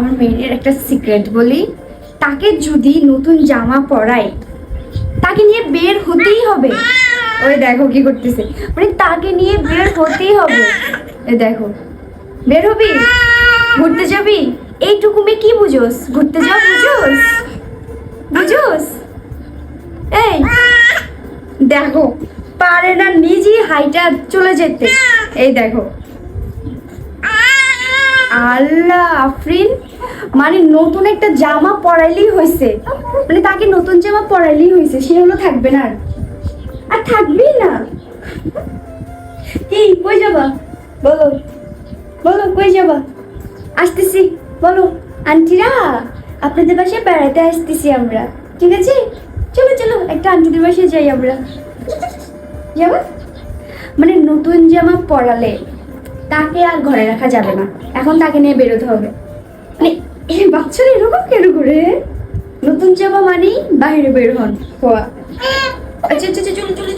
আমার মেয়ের একটা সিক্রেট বলি, তাকে যদি নতুন জামা পরাই তাকে নিয়ে বের হতেই হবে। ওই দেখো কি করতেছে, মানে তাকে নিয়ে বের হতেই হবে। এই দেখো, বের হবি, ঘুরতে যাবি, এইটুকু মেয়ে কি বুঝোস? ঘুরতে যাও বুঝোস? বুঝোস? এই দেখো, পারে না নিজেই হাইটা চলে যেতে। এই দেখো, আল্লাহ আফরিন, মানে নতুন একটা জামা পরাইলেই হয়েছে, মানে তাকে নতুন জামা পরাইলেই হয়েছে, সে হলো থাকবে না আর থাকবেই না। এই কই যাবা বলো, বলো কই যাবা? আসতেছি বলো। আন্টিরা, আপনাদের বাসায় বেড়াতে আসতেছি আমরা, ঠিক আছে? চলো চলো একটা আন্টিদের বাসায় যাই আমরা। যাবা? মানে নতুন জামা পরালে তাকে আর ঘরে রাখা যাবে না, এখন তাকে নিয়ে বেরোতে হবে। মানে এই বাচ্চারা এরকম কেন করে? নতুন জামা মানেই বাইরে বের হন হওয়া। আচ্ছা আচ্ছা চলো চলো।